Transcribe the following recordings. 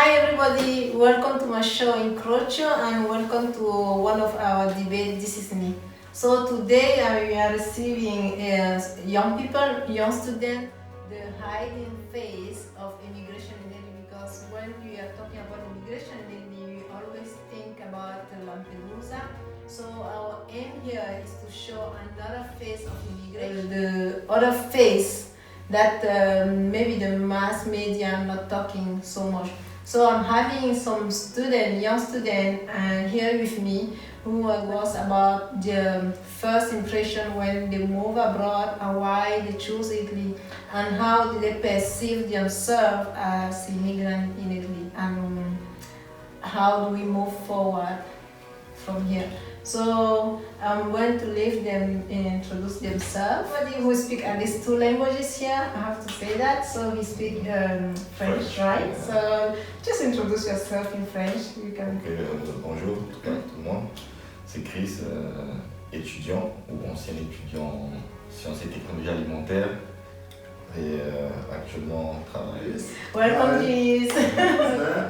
Hi everybody, welcome to my show in Crocio and welcome to one of our debates. This is me. So today we are receiving young people, young students, the hiding face of immigration in Italy, because when we are talking about immigration in Italy, we always think about Lampedusa. So our aim here is to show another face of immigration, the other face that maybe the mass media are not talking so much. So I'm having some young student, here with me who was about the first impression when they move abroad and why they choose Italy and how they perceive themselves as immigrants in Italy and how do we move forward from here. So I'm going to leave them introduce themselves. Somebody who speaks at least two languages here, I have to say that. So he speaks French, right? So just introduce yourself in French. You can. Okay, bonjour tout le monde. C'est Chris, étudiant ou ancien étudiant en sciences et technologies alimentaires. Et actuellement travaille. Welcome, Chris.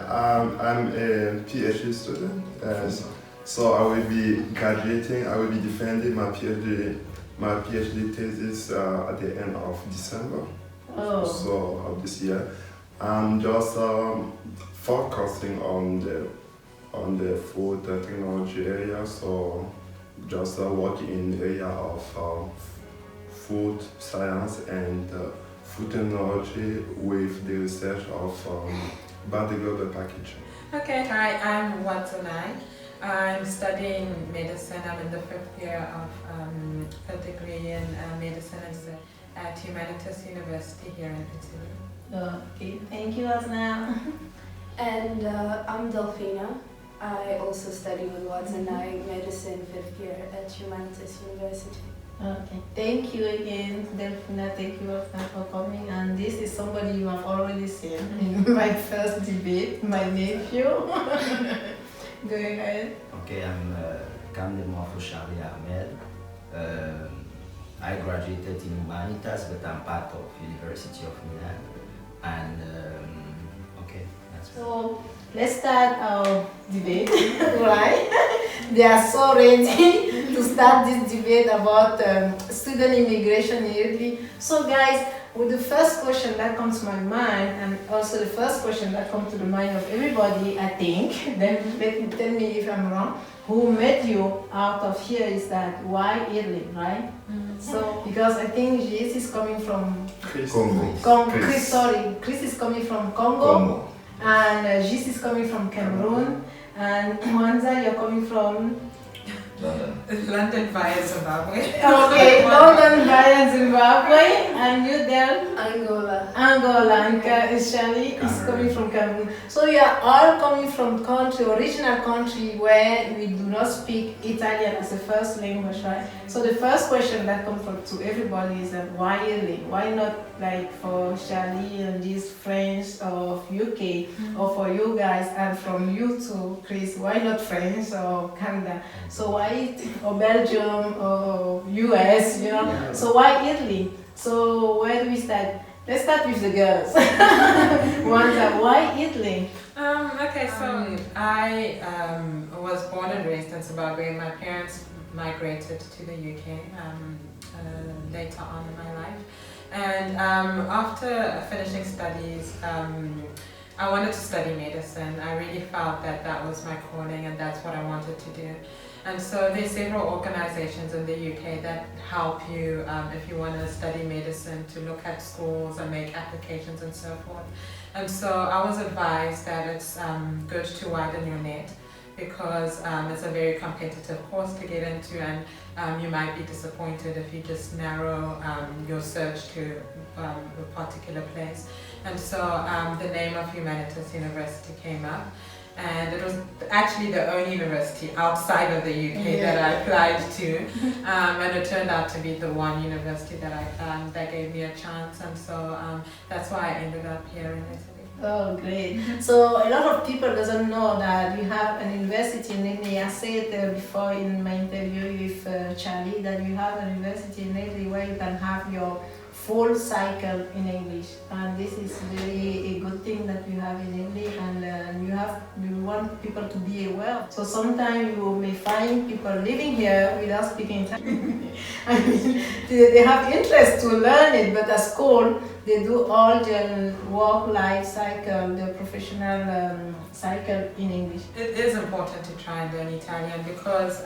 I'm a PhD student. So I will be graduating, I will be defending my PhD thesis at the end of December of this year. I'm just focusing on the food technology area, so just working in the area of food science and food technology with the research of biodegradable packaging. Okay, hi, I'm Watanai. I'm studying medicine. I'm in the 5th year of a degree in medicine at Humanitas University here in Italy. Okay, thank you, Asna. And I'm Delphina. I also study with Watanai medicine 5th year at Humanitas University. Okay, thank you again, Delphina. Thank you, Asna, for coming. And this is somebody you have already seen in my first debate, my nephew. Go ahead. Okay, I'm Kamdemo Charlie Ahmed. I graduated in Humanitas, but I'm part of University of Milan. And okay, that's it. So let's start our debate, right? They are so ready to start this debate about student immigration in Italy. So guys, with the first question that comes to my mind, and also the first question that comes to the mind of everybody, I think, then tell me if I'm wrong, who met you out of here is that why Italy, right? Mm-hmm. So, because I think Gis is coming from Congo. Chris is coming from Congo. And Gis is coming from Cameroon. And Mwanza, you're coming from? London via Zimbabwe. Okay, London via Zimbabwe. And you there? Angola. And Shali is coming from Cameroon. So you are all coming from original country where we do not speak Italian as a first language, right? So the first question that comes to everybody is that why Italy? Why not like for Shali and this French or UK, or for you guys and from you too, Chris? Why not French or Canada? So why or Belgium or US? You know? Yeah. So why Italy? So where do we start? Let's start with the girls. Why Italy? Okay, so I was born and raised in Zimbabwe. My parents migrated to the UK later on in my life. And after finishing studies, I wanted to study medicine. I really felt that that was my calling and that's what I wanted to do. And so there's several organizations in the UK that help you if you want to study medicine to look at schools and make applications and so forth. And so I was advised that it's good to widen your net because it's a very competitive course to get into, and you might be disappointed if you just narrow your search to a particular place. And so the name of Humanitas University came up. And it was actually the only university outside of the UK that I applied to, and it turned out to be the one university that gave me a chance, and so that's why I ended up here in Italy. Oh, great. So a lot of people doesn't know that you have an university in Italy. I said before in my interview with Charlie that you have an university in Italy where you can have your full cycle in English, and this is really a good thing that we have in Italy, and we want people to be aware. So sometimes you may find people living here without speaking Italian. I mean, they have interest to learn it, but at school they do all their work-life cycle, the professional cycle in English. It is important to try and learn Italian because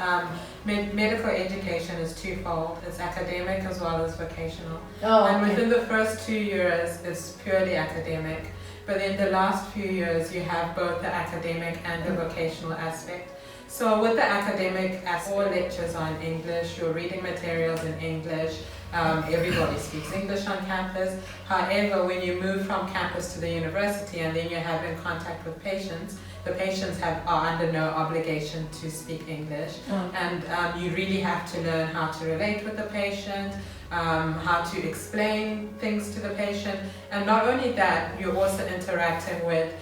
medical education is twofold. It's academic as well as vocational. Oh, And okay. within the first 2 years, it's purely academic. But in the last few years, you have both the academic and the vocational aspect. So with the academic aspect, all lectures are in English, you're reading materials in English, everybody speaks English on campus. However, when you move from campus to the university and then you have in contact with patients, the patients are under no obligation to speak English. Oh. And you really have to learn how to relate with the patient, how to explain things to the patient. And not only that, you're also interacting with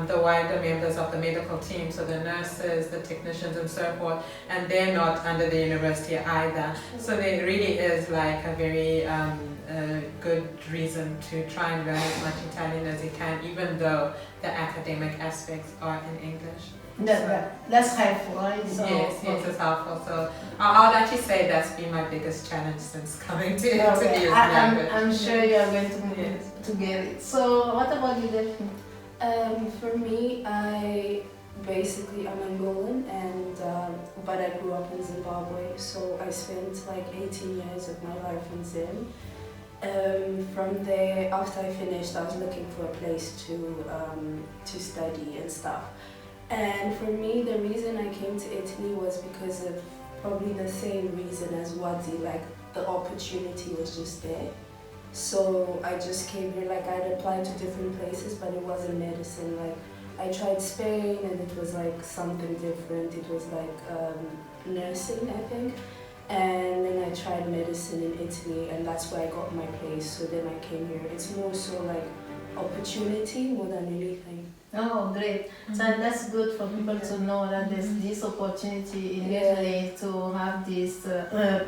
the wider members of the medical team, so the nurses, the technicians and so forth, and they're not under the university either. So there really is like a very good reason to try and learn as much Italian as you can, even though the academic aspects are in English. That's helpful, right? So, yes, it's helpful. So I'll actually say that's been my biggest challenge since coming to Italy. I'm sure you are going to, Yes. to get it. So what about you, Delphine? For me, I'm Angolan, and but I grew up in Zimbabwe, so I spent like 18 years of my life in Zim. From there, after I finished, I was looking for a place to study and stuff. And for me, the reason I came to Italy was because of probably the same reason as Wadzi, like the opportunity was just there. So I just came here, like I'd applied to different places, but it wasn't medicine. Like I tried Spain and it was like something different. It was like nursing, I think. And then I tried medicine in Italy, and that's where I got my place. So then I came here. It's more so like opportunity more than anything. Oh, great. So that's good for people to know that there's this opportunity in Yeah. Italy to have this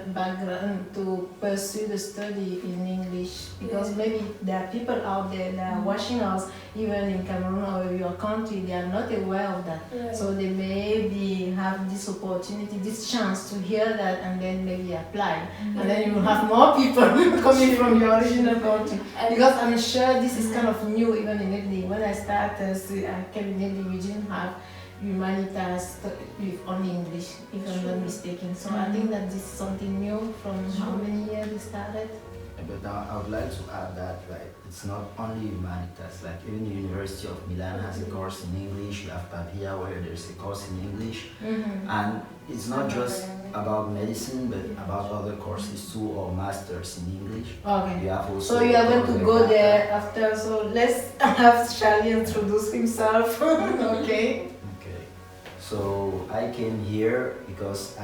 background to pursue the study in English, because Yeah. maybe there are people out there that are watching us, even in Cameroon or your country, they are not aware of that. Right. So they maybe have this opportunity, this chance to hear that and then maybe apply. And then you will have more people coming from your original country. And Because I'm sure this is kind of new even in Italy. When I started, I came in Italy, we didn't have humanitas with only English, if I'm not mistaken. So I think that this is something new from how many years we started. But I would like to add that it's not only humanitas, like even the University of Milan has a course in English, you have Pavia where there's a course in English, and it's not just about medicine but about other courses too, or masters in English. Okay. You have also So you are going to go Pavia. there after. So let's have Charlie introduce himself. Okay. Okay, so I came here because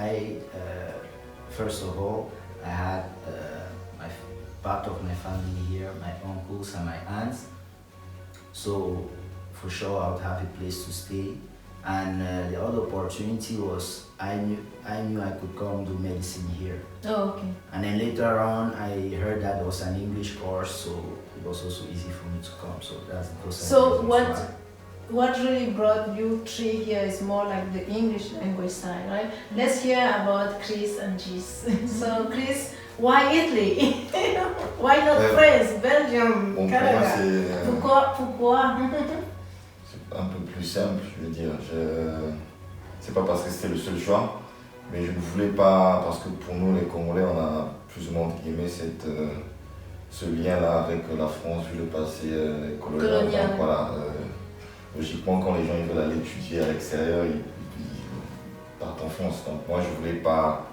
first of all, I had part of my family here, my uncles and my aunts. So for sure I would have a place to stay. And the other opportunity was I knew I could come do medicine here. Oh, okay. And then later on I heard that there was an English course, so it was also easy for me to come. So that's the process. So what really brought you three here is more like the English language side, right? Let's hear about Chris and Gis. So Chris, why Italy? Why not France, Belgium, Bon, pour moi, Canada? Pourquoi? c'est un peu plus simple, je veux dire. C'est pas parce que c'était le seul choix, mais je ne voulais pas, parce que pour nous, les Congolais, on a plus ou moins entre guillemets ce lien-là avec la France, vu le passé colonial. Colonial. Donc, voilà, logiquement, quand les gens ils veulent aller étudier à l'extérieur, ils partent en France. Donc moi, je voulais pas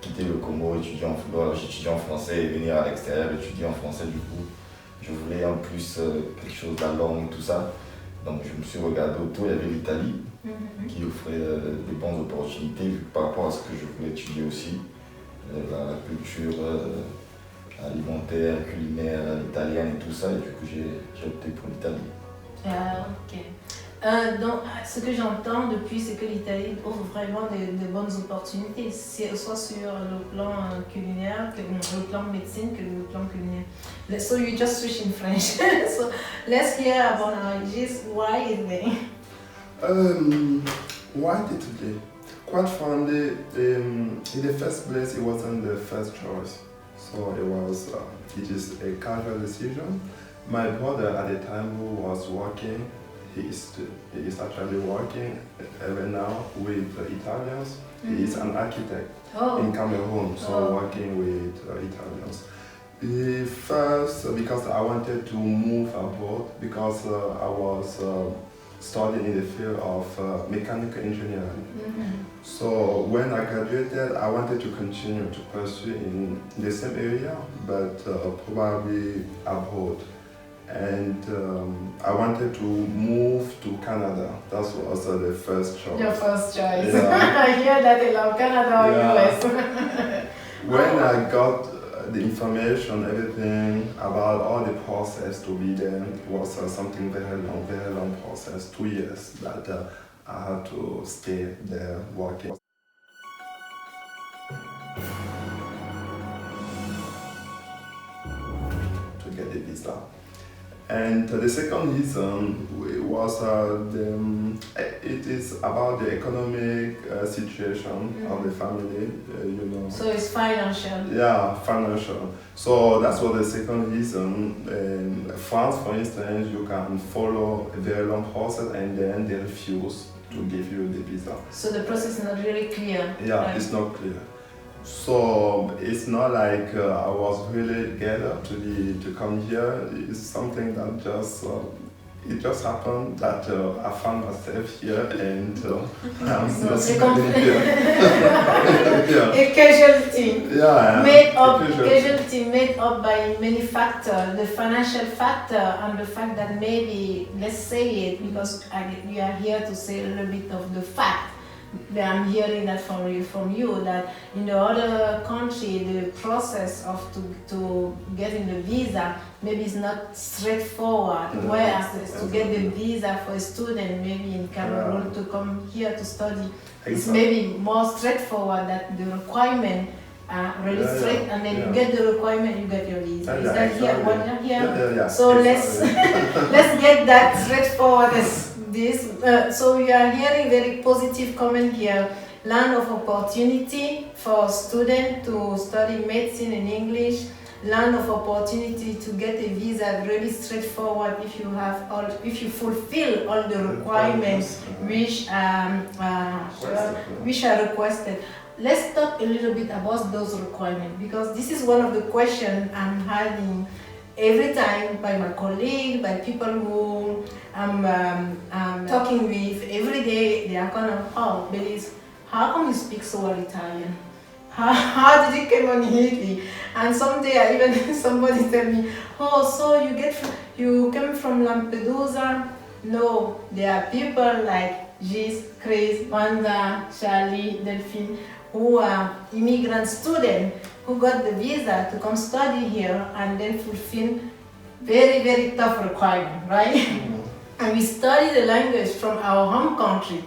quitter le Congo, j'étudie en français et venir à l'extérieur étudier en français. Du coup, je voulais en plus quelque chose de la langue, tout ça. Donc je me suis regardé autour, il y avait l'Italie qui offrait des bonnes opportunités vu que par rapport à ce que je voulais étudier aussi, la culture alimentaire, culinaire, italienne et tout ça, et du coup j'ai opté pour l'Italie. Ah, ok. Donc, ce que j'entends depuis, c'est que l'Italie offre vraiment de bonnes opportunités, soit sur le plan culinaire, le plan médecine, que le plan culinaire. So you just switch in French. So let's hear about Gis. Why is it? Why Italy? Quite frankly, in the first place, it wasn't the first choice. So it is a casual decision. My brother at the time who was working, he is actually working even now with Italians. He is an architect in Cameroon, so working with Italians. First, because I wanted to move abroad, because I was studying in the field of mechanical engineering. So when I graduated, I wanted to continue to pursue in the same area, but probably abroad. And I wanted to move to Canada. That was also the first choice. Your first choice. Yeah. I hear that they love Canada or US. When I got the information, everything about all the process to be there, it was something very long process, 2 years that I had to stay there working. To get the visa. And the second reason was it is about the economic situation of the family, you know. So it's financial. Yeah, financial. So that's what the second reason. In France, for instance, you can follow a very long process and then they refuse to give you the visa. So the process is not really clear. Yeah, right? it's not clear. So it's not like I was really gathered to come here. It's something that it just happened that I found myself here and I'm So not c'est living here. Yeah. A casualty. Yeah, Casualty made up by many factors, the financial factor and the fact that maybe, let's say it, because we are here to say a little bit of the fact. I'm hearing that from you that in the other country the process of to getting the visa maybe is not straightforward. Whereas to get the visa for a student maybe in Cameroon to come here to study, it's maybe more straightforward that the requirement really straight, and then you get the requirement, you get your visa. Is that here? What here? Yeah. So let's get that straightforward as this. So we are hearing very positive comment here. Land of opportunity for students to study medicine in English. Land of opportunity to get a visa, really straightforward if you fulfill all the requirements which are requested. Let's talk a little bit about those requirements, because this is one of the questions I'm having every time by my colleagues, by people who I'm talking with every day. They are kind of, Belize, how come you speak so well Italian? How did you come on Italy? And someday I even somebody tell me, so you came from Lampedusa? No, there are people like Gis, Chris, Wanda, Charlie, Delphine, who are immigrant students who got the visa to come study here and then fulfill very, very tough requirements, right? And we study the language from our home country,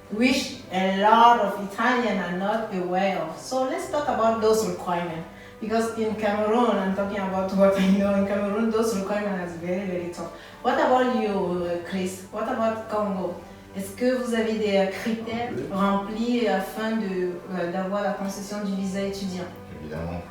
which a lot of Italians are not aware of. So let's talk about those requirements. Because in Cameroon, I'm talking about what I know in Cameroon, those requirements are very, very tough. What about you, Chris? What about Congo? Est-ce que vous avez des critères remplis afin d'avoir la concession du visa étudiant? Évidemment.